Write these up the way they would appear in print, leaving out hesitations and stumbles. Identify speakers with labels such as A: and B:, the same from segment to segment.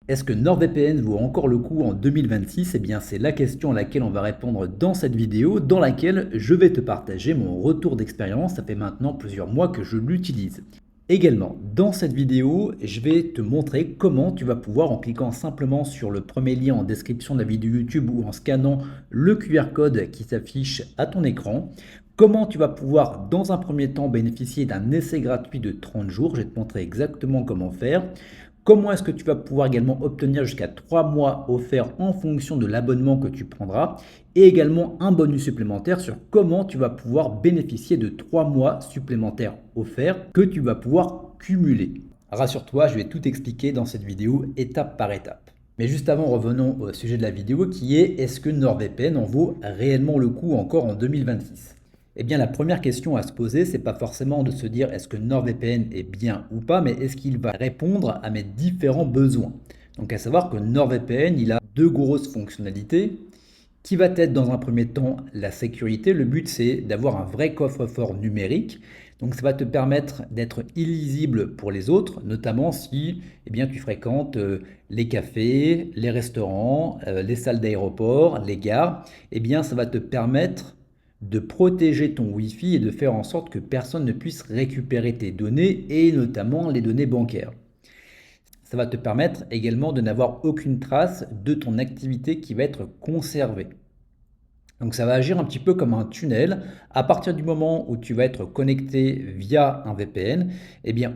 A: Est-ce que NordVPN vaut encore le coup en 2026? Eh bien, c'est la question à laquelle on va répondre dans cette vidéo, dans laquelle je vais te partager mon retour d'expérience. Ça fait maintenant plusieurs mois que je l'utilise. Également, dans cette vidéo, je vais te montrer comment tu vas pouvoir, en cliquant simplement sur le premier lien en description de la vidéo YouTube ou en scannant le QR code qui s'affiche à ton écran, comment tu vas pouvoir, dans un premier temps, bénéficier d'un essai gratuit de 30 jours. Je vais te montrer exactement comment faire. Comment est-ce que tu vas pouvoir également obtenir jusqu'à 3 mois offerts en fonction de l'abonnement que tu prendras et également un bonus supplémentaire sur comment tu vas pouvoir bénéficier de 3 mois supplémentaires offerts que tu vas pouvoir cumuler. Rassure-toi, je vais tout expliquer dans cette vidéo étape par étape. Mais juste avant, revenons au sujet de la vidéo qui est: est-ce que NordVPN en vaut réellement le coup encore en 2026? Eh bien, la première question à se poser, c'est pas forcément de se dire est-ce que NordVPN est bien ou pas, mais est-ce qu'il va répondre à mes différents besoins. Donc, à savoir que NordVPN, il a deux grosses fonctionnalités qui va être dans un premier temps la sécurité. Le but, c'est d'avoir un vrai coffre-fort numérique. Donc ça va te permettre d'être illisible pour les autres, notamment si tu fréquentes les cafés, les restaurants, les salles d'aéroport, les gares. Ça va te permettre de protéger ton Wi-Fi et de faire en sorte que personne ne puisse récupérer tes données et notamment les données bancaires. Ça va te permettre également de n'avoir aucune trace de ton activité qui va être conservée. Donc ça va agir un petit peu comme un tunnel. À partir du moment où tu vas être connecté via un VPN,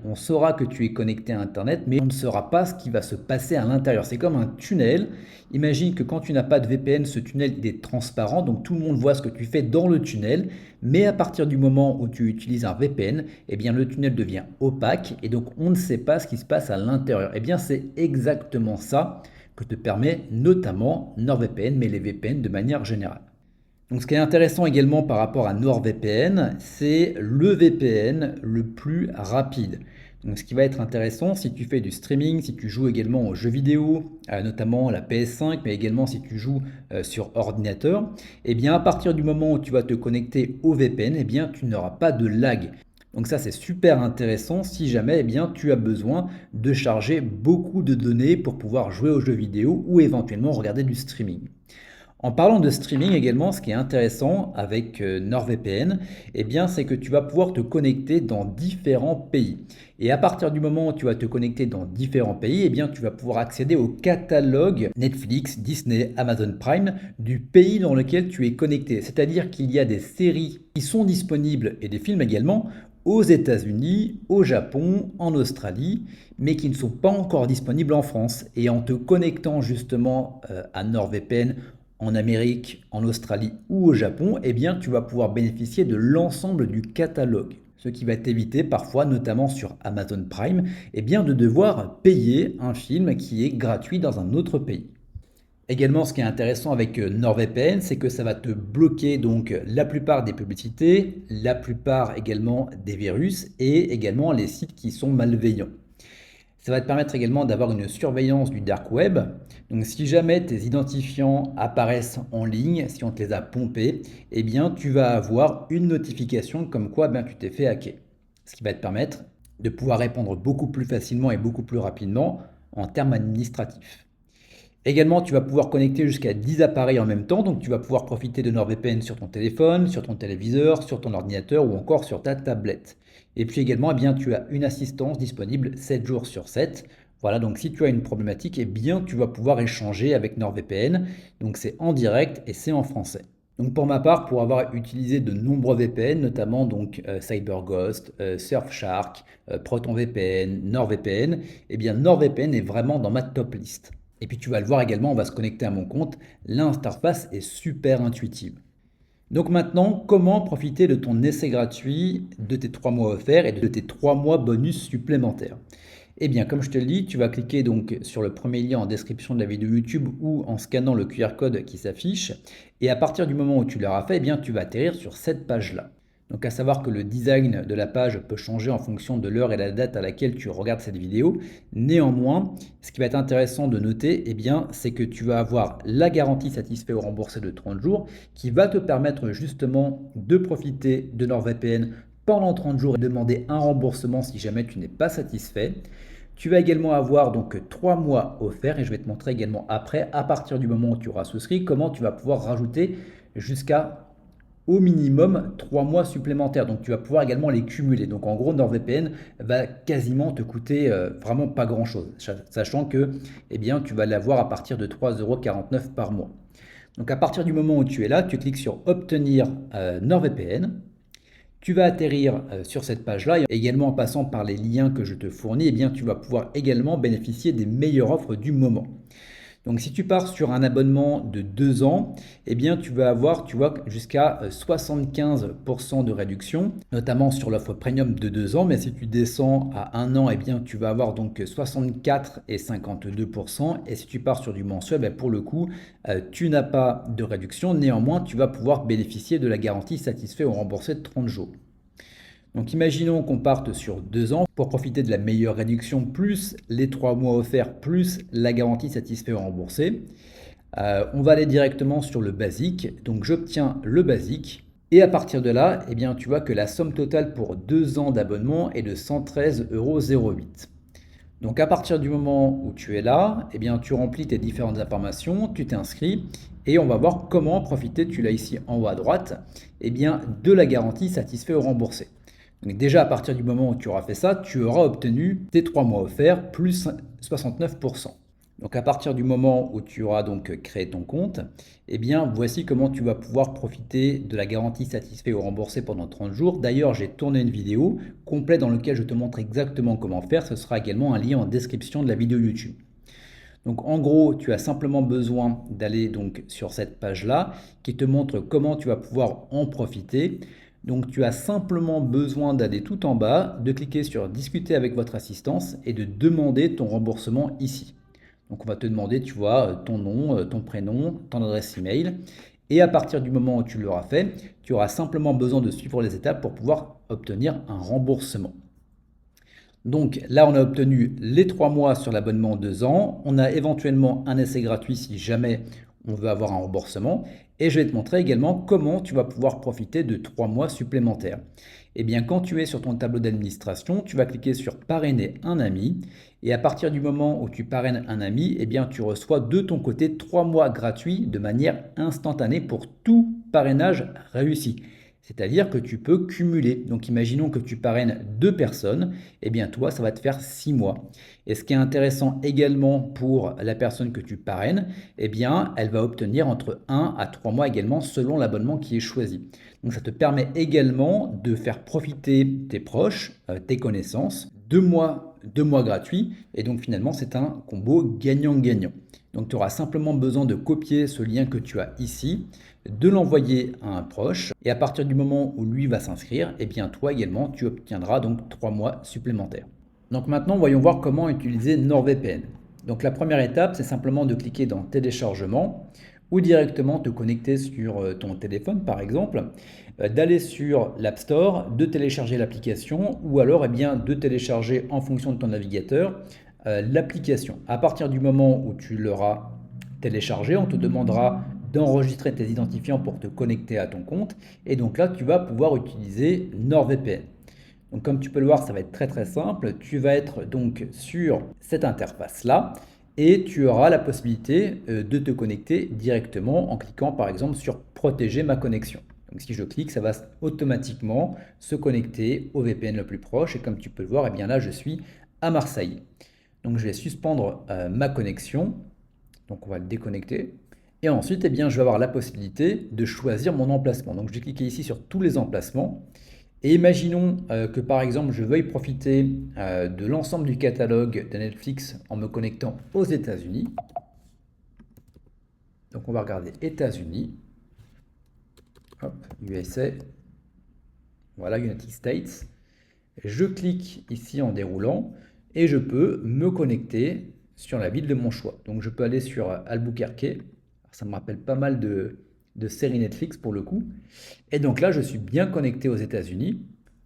A: on saura que tu es connecté à Internet, mais on ne saura pas ce qui va se passer à l'intérieur. C'est comme un tunnel. Imagine que quand tu n'as pas de VPN, ce tunnel il est transparent, donc tout le monde voit ce que tu fais dans le tunnel. Mais à partir du moment où tu utilises un VPN, le tunnel devient opaque et donc on ne sait pas ce qui se passe à l'intérieur. C'est exactement ça que te permet notamment NordVPN, mais les VPN de manière générale. Donc, ce qui est intéressant également par rapport à NordVPN, c'est le VPN le plus rapide. Donc, ce qui va être intéressant si tu fais du streaming, si tu joues également aux jeux vidéo, notamment la PS5, mais également si tu joues sur ordinateur, à partir du moment où tu vas te connecter au VPN, tu n'auras pas de lag. Donc ça, c'est super intéressant si jamais tu as besoin de charger beaucoup de données pour pouvoir jouer aux jeux vidéo ou éventuellement regarder du streaming. En parlant de streaming également, ce qui est intéressant avec NordVPN, c'est que tu vas pouvoir te connecter dans différents pays. Et à partir du moment où tu vas te connecter dans différents pays, tu vas pouvoir accéder au catalogue Netflix, Disney, Amazon Prime du pays dans lequel tu es connecté. C'est-à-dire qu'il y a des séries qui sont disponibles et des films également aux États-Unis, au Japon, en Australie, mais qui ne sont pas encore disponibles en France. Et en te connectant justement à NordVPN, en Amérique, en Australie ou au Japon, tu vas pouvoir bénéficier de l'ensemble du catalogue. Ce qui va t'éviter parfois, notamment sur Amazon Prime, de devoir payer un film qui est gratuit dans un autre pays. Également, ce qui est intéressant avec NordVPN, c'est que ça va te bloquer donc la plupart des publicités, la plupart également des virus et également les sites qui sont malveillants. Ça va te permettre également d'avoir une surveillance du dark web. Donc si jamais tes identifiants apparaissent en ligne, si on te les a pompés, tu vas avoir une notification comme quoi tu t'es fait hacker. Ce qui va te permettre de pouvoir répondre beaucoup plus facilement et beaucoup plus rapidement en termes administratifs. Également, tu vas pouvoir connecter jusqu'à 10 appareils en même temps, donc tu vas pouvoir profiter de NordVPN sur ton téléphone, sur ton téléviseur, sur ton ordinateur ou encore sur ta tablette. Et puis également, tu as une assistance disponible 7 jours sur 7. Voilà, donc si tu as une problématique, tu vas pouvoir échanger avec NordVPN. Donc c'est en direct et c'est en français. Donc pour ma part, pour avoir utilisé de nombreux VPN, notamment CyberGhost, Surfshark, ProtonVPN, NordVPN, NordVPN est vraiment dans ma top liste. Et puis tu vas le voir également, on va se connecter à mon compte. L'interface est super intuitive. Donc maintenant, comment profiter de ton essai gratuit, de tes 3 mois offerts et de tes 3 mois bonus supplémentaires? Comme je te le dis, tu vas cliquer donc sur le premier lien en description de la vidéo YouTube ou en scannant le QR code qui s'affiche. Et à partir du moment où tu l'auras fait, tu vas atterrir sur cette page-là. Donc à savoir que le design de la page peut changer en fonction de l'heure et la date à laquelle tu regardes cette vidéo. Néanmoins, ce qui va être intéressant de noter, c'est que tu vas avoir la garantie satisfait ou remboursé de 30 jours qui va te permettre justement de profiter de NordVPN pendant 30 jours et demander un remboursement si jamais tu n'es pas satisfait. Tu vas également avoir donc 3 mois offerts et je vais te montrer également après, à partir du moment où tu auras souscrit, comment tu vas pouvoir rajouter jusqu'à au minimum 3 mois supplémentaires. Donc tu vas pouvoir également les cumuler. Donc en gros, NordVPN va quasiment te coûter vraiment pas grand-chose, sachant que eh bien, tu vas l'avoir à partir de 3,49 € par mois. Donc à partir du moment où tu es là, tu cliques sur Obtenir NordVPN. Tu vas atterrir sur cette page-là et également en passant par les liens que je te fournis, eh bien, tu vas pouvoir également bénéficier des meilleures offres du moment. Donc si tu pars sur un abonnement de 2 ans, eh bien tu vas avoir, tu vois, jusqu'à 75% de réduction, notamment sur l'offre premium de 2 ans. Mais si tu descends à 1 an, eh bien tu vas avoir donc 64 et 52%. Et si tu pars sur du mensuel, ben, pour le coup, tu n'as pas de réduction. Néanmoins, tu vas pouvoir bénéficier de la garantie satisfait ou remboursé de 30 jours. Donc imaginons qu'on parte sur 2 ans pour profiter de la meilleure réduction, plus les 3 mois offerts, plus la garantie satisfait ou remboursé. On va aller directement sur le basique. Donc j'obtiens le basique. Et à partir de là, eh bien, tu vois que la somme totale pour 2 ans d'abonnement est de 113,08 €. Donc à partir du moment où tu es là, eh bien, tu remplis tes différentes informations, tu t'inscris et on va voir comment profiter, tu l'as ici en haut à droite, eh bien, de la garantie satisfait ou remboursé. Donc déjà à partir du moment où tu auras fait ça, tu auras obtenu tes 3 mois offerts plus 69%. Donc à partir du moment où tu auras donc créé ton compte, eh bien voici comment tu vas pouvoir profiter de la garantie satisfait ou remboursé pendant 30 jours. D'ailleurs, j'ai tourné une vidéo complète dans laquelle je te montre exactement comment faire. Ce sera également un lien en description de la vidéo YouTube. Donc en gros, tu as simplement besoin d'aller donc sur cette page-là qui te montre comment tu vas pouvoir en profiter. Donc tu as simplement besoin d'aller tout en bas, de cliquer sur discuter avec votre assistance et de demander ton remboursement ici. Donc on va te demander, tu vois, ton nom, ton prénom, ton adresse email. Et à partir du moment où tu l'auras fait, tu auras simplement besoin de suivre les étapes pour pouvoir obtenir un remboursement. Donc là, on a obtenu les 3 mois sur l'abonnement 2 ans. On a éventuellement un essai gratuit si jamais on veut avoir un remboursement. Et je vais te montrer également comment tu vas pouvoir profiter de 3 mois supplémentaires. Eh bien, quand tu es sur ton tableau d'administration, tu vas cliquer sur parrainer un ami. Et à partir du moment où tu parraines un ami, eh bien, tu reçois de ton côté 3 mois gratuits de manière instantanée pour tout parrainage réussi. C'est-à-dire que tu peux cumuler. Donc imaginons que tu parraines 2 personnes, eh bien toi, ça va te faire 6 mois. Et ce qui est intéressant également pour la personne que tu parraines, eh bien elle va obtenir entre 1 à 3 mois également selon l'abonnement qui est choisi. Donc ça te permet également de faire profiter tes proches, tes connaissances, 2 mois gratuits. Et donc finalement, c'est un combo gagnant-gagnant. Donc tu auras simplement besoin de copier ce lien que tu as ici, de l'envoyer à un proche et à partir du moment où lui va s'inscrire, eh bien toi également tu obtiendras donc 3 mois supplémentaires. Donc maintenant voyons voir comment utiliser NordVPN. Donc la première étape c'est simplement de cliquer dans téléchargement ou directement te connecter sur ton téléphone par exemple, d'aller sur l'App Store, de télécharger l'application ou alors eh bien, de télécharger en fonction de ton navigateur l'application. À partir du moment où tu l'auras téléchargé, on te demandera d'enregistrer tes identifiants pour te connecter à ton compte. Et donc là, tu vas pouvoir utiliser NordVPN. Donc comme tu peux le voir, ça va être très très simple. Tu vas être donc sur cette interface-là et tu auras la possibilité de te connecter directement en cliquant par exemple sur protéger ma connexion. Donc si je clique, ça va automatiquement se connecter au VPN le plus proche. Et comme tu peux le voir, eh bien là, je suis à Marseille. Donc je vais suspendre ma connexion. Donc on va le déconnecter. Et ensuite, eh bien, je vais avoir la possibilité de choisir mon emplacement. Donc je vais cliquer ici sur tous les emplacements. Et imaginons que par exemple, je veuille profiter de l'ensemble du catalogue de Netflix en me connectant aux États-Unis. Donc on va regarder États-Unis. Hop, USA. Voilà, United States. Je clique ici en déroulant et je peux me connecter sur la ville de mon choix. Donc je peux aller sur Albuquerque. Ça me rappelle pas mal de séries Netflix pour le coup. Et donc là, je suis bien connecté aux États-Unis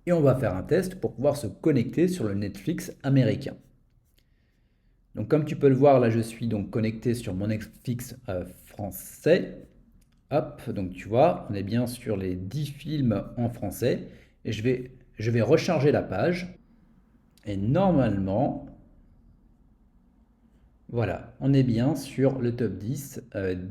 A: et on va faire un test pour pouvoir se connecter sur le Netflix américain. Donc comme tu peux le voir, là je suis donc connecté sur mon Netflix français. Hop, donc tu vois, on est bien sur les 10 films en français. Et je vais recharger la page. Et normalement, Voilà, on est bien sur le top 10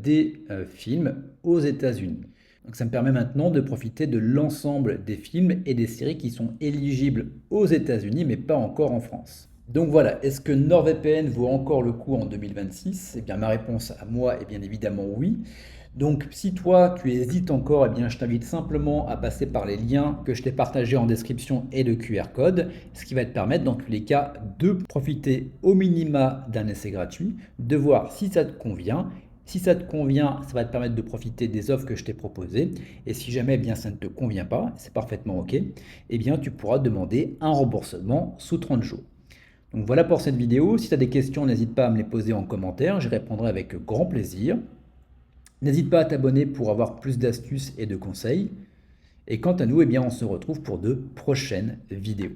A: des films aux États-Unis. Donc ça me permet maintenant de profiter de l'ensemble des films et des séries qui sont éligibles aux États-Unis, mais pas encore en France. Donc voilà, est-ce que NordVPN vaut encore le coup en 2026? Eh bien ma réponse à moi est bien évidemment oui. Donc si toi tu hésites encore, eh bien je t'invite simplement à passer par les liens que je t'ai partagés en description et le QR code, ce qui va te permettre dans tous les cas de profiter au minima d'un essai gratuit, de voir si ça te convient. Si ça te convient, ça va te permettre de profiter des offres que je t'ai proposées. Et si jamais eh bien, ça ne te convient pas, c'est parfaitement OK, eh bien, tu pourras demander un remboursement sous 30 jours. Donc voilà pour cette vidéo. Si tu as des questions, n'hésite pas à me les poser en commentaire. J'y répondrai avec grand plaisir. N'hésite pas à t'abonner pour avoir plus d'astuces et de conseils. Et quant à nous, eh bien, on se retrouve pour de prochaines vidéos.